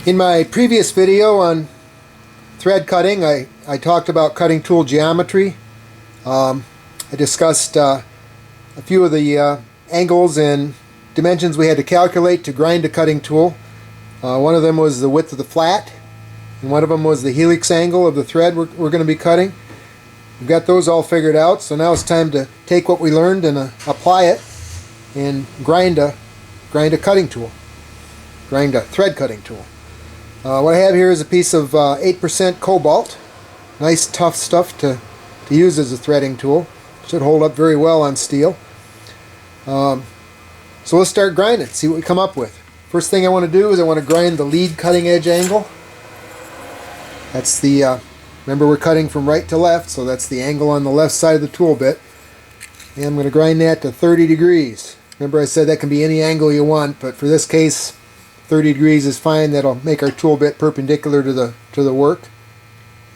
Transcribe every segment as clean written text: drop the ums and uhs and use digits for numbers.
In my previous video on thread cutting, I talked about cutting tool geometry. I discussed a few of the angles and dimensions we had to calculate to grind a cutting tool. One of them was the width of the flat, and one of them was the helix angle of the thread we're going to be cutting. We've got those all figured out, so now it's time to take what we learned and apply it and grind a cutting tool, grind a thread cutting tool. What I have here is a piece of 8% cobalt. Nice tough stuff to use as a threading tool. Should hold up very well on steel. So let's start grinding, see what we come up with. First thing I want to do is I want to grind the lead cutting edge angle. That's the, remember we're cutting from right to left, so that's the angle on the left side of the tool bit. And I'm going to grind that to 30 degrees. Remember I said that can be any angle you want, but for this case 30 degrees is fine. That'll make our tool bit perpendicular to the work,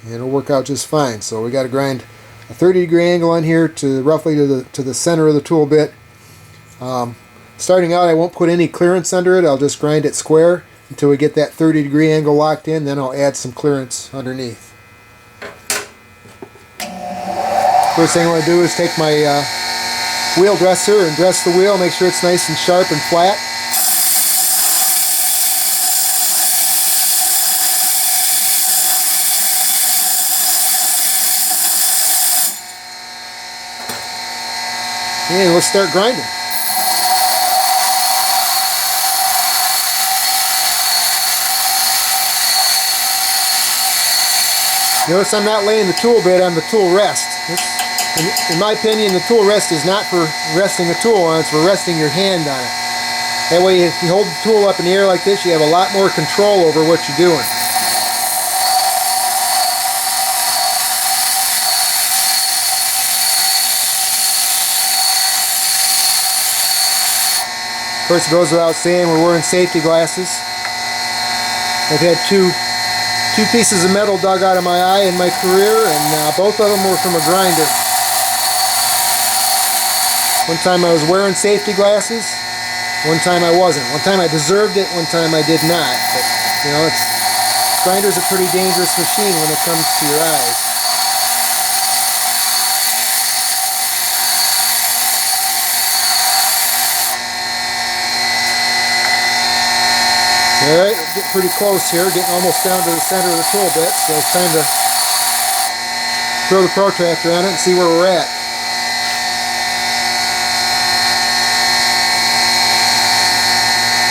and it'll work out just fine. So we got to grind a 30 degree angle on here to roughly to the center of the tool bit. Starting out, I won't put any clearance under it. I'll just grind it square until we get that 30 degree angle locked in. Then I'll add some clearance underneath. First thing I want to do is take my wheel dresser and dress the wheel. Make sure it's nice and sharp and flat. And let's start grinding. Notice I'm not laying the tool bit on the tool rest. In my opinion, the tool rest is not for resting the tool on, it's for resting your hand on it. That way if you hold the tool up in the air like this, you have a lot more control over what you're doing. Of course, it goes without saying we're wearing safety glasses. I've had two pieces of metal dug out of my eye in my career, and both of them were from a grinder. One time I was wearing safety glasses, one time I wasn't. One time I deserved it, one time I did not. But, you know, grinder's a pretty dangerous machine when it comes to your eyes. Alright, we're getting pretty close here, getting almost down to the center of the tool bit, so it's time to throw the protractor on it and see where we're at.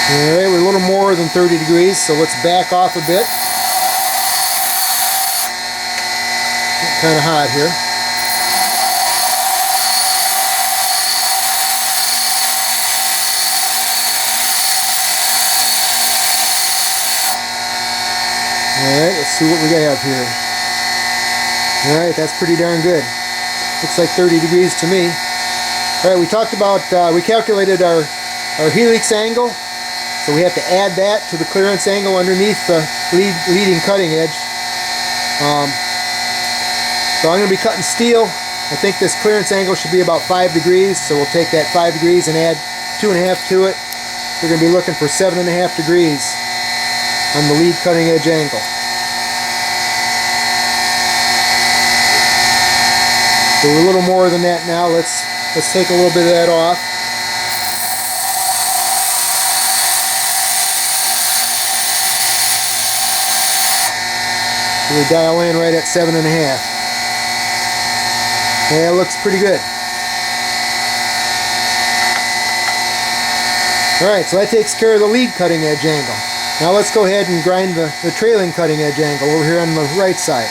Alright, we're a little more than 30 degrees, so let's back off a bit. Getting kind of hot here. Alright, let's see what we have here. Alright, that's pretty darn good. Looks like 30 degrees to me. Alright, we talked about, we calculated our helix angle. So we have to add that to the clearance angle underneath the leading cutting edge. So I'm going to be cutting steel. I think this clearance angle should be about 5 degrees. So we'll take that 5 degrees and add 2.5 to it. We're going to be looking for 7.5 degrees on the lead cutting edge angle. So we're a little more than that now. Let's take a little bit of that off. So we dial in right at 7.5. Yeah, it looks pretty good. Alright, so that takes care of the lead cutting edge angle. Now let's go ahead and grind the trailing cutting edge angle over here on the right side.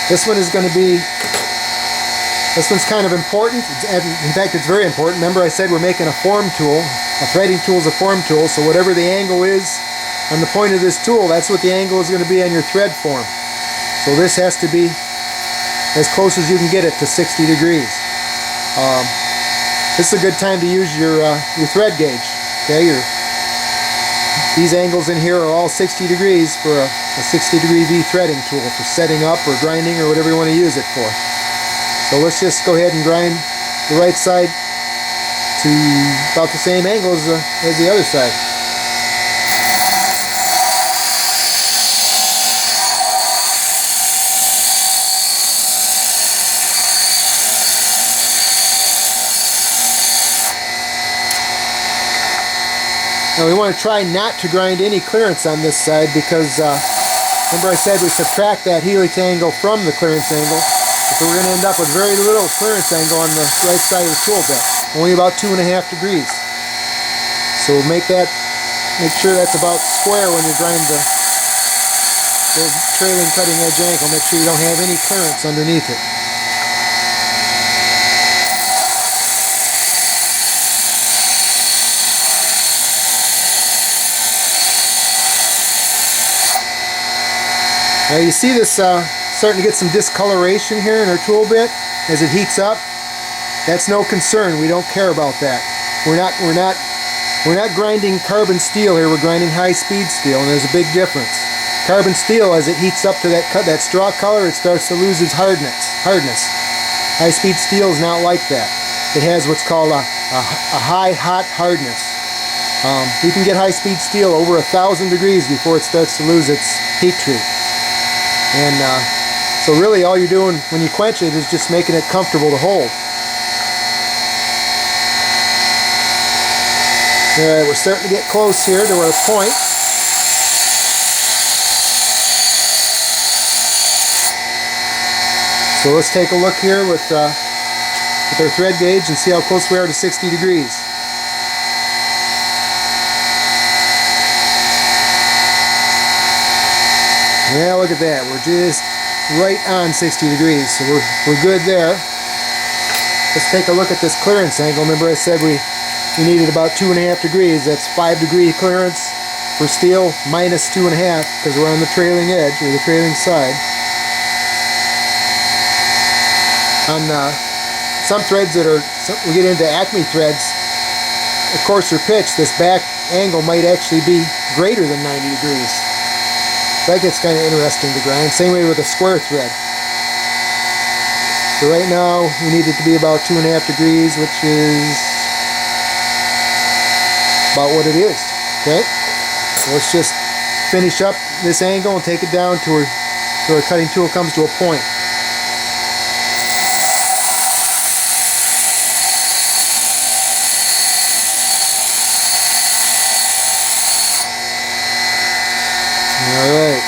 This one is going to be, this one's kind of important. In fact, it's very important. Remember I said we're making a form tool. A threading tool is a form tool, so whatever the angle is on the point of this tool, that's what the angle is going to be on your thread form. So this has to be as close as you can get it to 60 degrees. This is a good time to use your thread gauge. Okay, these angles in here are all 60 degrees for a 60 degree V threading tool for setting up or grinding or whatever you want to use it for. So let's just go ahead and grind the right side to about the same angle as the other side. Now we want to try not to grind any clearance on this side because remember I said we subtract that helix angle from the clearance angle. So we're going to end up with very little clearance angle on the right side of the tool bit. Only about 2.5 degrees. So we'll make sure that's about square when you grind the trailing cutting edge angle. Make sure you don't have any clearance underneath it. Now you see this starting to get some discoloration here in our tool bit as it heats up. That's no concern. We don't care about that. We're not grinding carbon steel here. We're grinding high-speed steel, and there's a big difference. Carbon steel, as it heats up to that straw color, it starts to lose its hardness. High-speed steel is not like that. It has what's called a high hot hardness. You can get high-speed steel over 1,000 degrees before it starts to lose its heat treat. And so really all you're doing when you quench it is just making it comfortable to hold. Alright, we're starting to get close here to our point. So let's take a look here with our thread gauge and see how close we are to 60 degrees. Yeah, look at that. We're just right on 60 degrees, so we're good there. Let's take a look at this clearance angle. Remember I said we needed about 2.5 degrees. That's 5 degree clearance for steel minus 2.5 because we're on the trailing edge or the trailing side. On some threads we get into Acme threads, of course, coarser pitch, this back angle might actually be greater than 90 degrees. That gets kind of interesting to grind. Same way with a square thread. So right now we need it to be about 2.5 degrees, which is about what it is. Okay, so let's just finish up this angle and take it down to where our cutting tool comes to a point. Alright.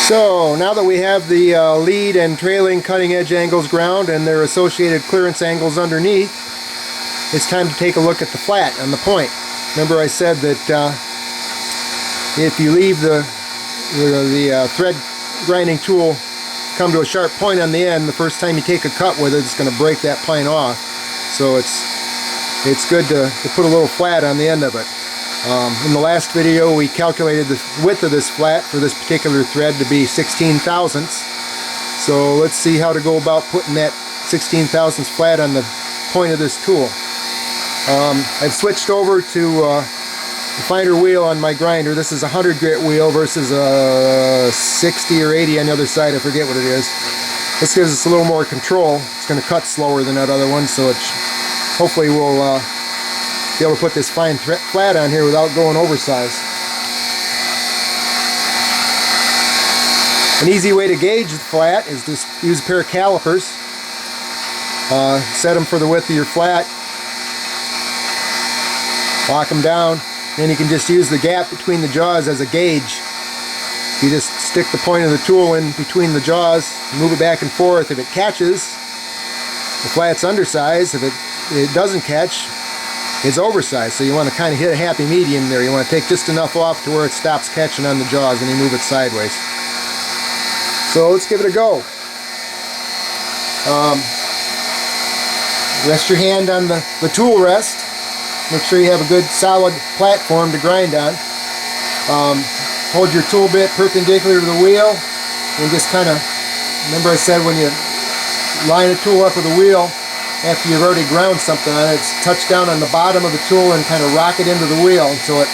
So now that we have the lead and trailing cutting edge angles ground and their associated clearance angles underneath, it's time to take a look at the flat on the point. Remember I said that if you leave the thread grinding tool come to a sharp point on the end, the first time you take a cut with it, it's going to break that plane off. So it's good to put a little flat on the end of it. In the last video we calculated the width of this flat for this particular thread to be 16 thousandths. So let's see how to go about putting that 16 thousandths flat on the point of this tool. I've switched over to the finer wheel on my grinder. This is a 100 grit wheel versus a 60 or 80 on the other side. I forget what it is. This gives us a little more control. It's going to cut slower than that other one, so hopefully we'll be able to put this fine flat on here without going oversized. An easy way to gauge the flat is to use a pair of calipers. Set them for the width of your flat. Lock them down. Then you can just use the gap between the jaws as a gauge. You just stick the point of the tool in between the jaws, move it back and forth. If it catches, the flat's undersized. If it doesn't catch, it's oversized. So you want to kind of hit a happy medium there. You want to take just enough off to where it stops catching on the jaws and you move it sideways. So let's give it a go. Rest your hand on the tool rest. Make sure you have a good solid platform to grind on. Hold your tool bit perpendicular to the wheel and just kind of, remember I said when you line a tool up with a wheel, after you've already ground something on it, touch down on the bottom of the tool and kind of rock it into the wheel until the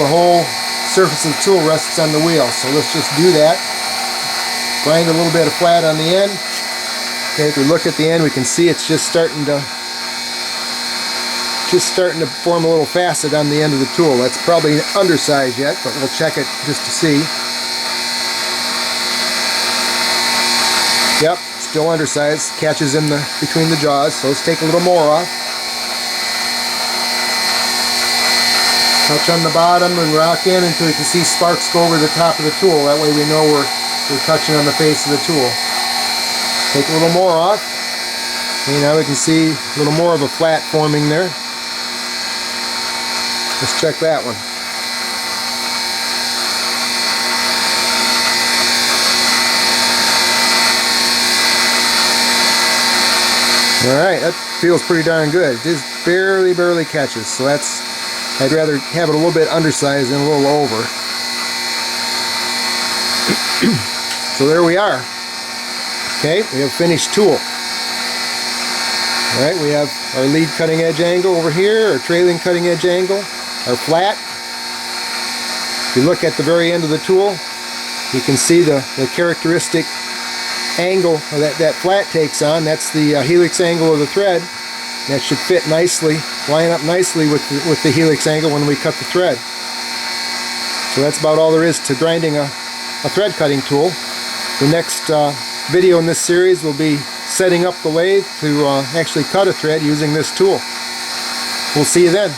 whole surface of the tool rests on the wheel. So let's just do that. Grind a little bit of flat on the end. Okay, if we look at the end, we can see it's just starting to form a little facet on the end of the tool. That's probably undersized yet, but we'll check it just to see. Yep, it's still undersized, catches in between the jaws, so let's take a little more off. Touch on the bottom and rock in until you can see sparks go over the top of the tool. That way we know we're touching on the face of the tool. Take a little more off. Okay, now we can see a little more of a flat forming there. Let's check that one. Alright, that feels pretty darn good. It just barely catches, so that's, I'd rather have it a little bit undersized than a little over. So there we are. Okay, we have a finished tool. Alright, we have our lead cutting edge angle over here, our trailing cutting edge angle, our flat. If you look at the very end of the tool, you can see the characteristic angle that flat takes on. That's the helix angle of the thread. That should fit nicely, line up nicely with the helix angle when we cut the thread. So that's about all there is to grinding a thread cutting tool. The next video in this series will be setting up the lathe to actually cut a thread using this tool. We'll see you then.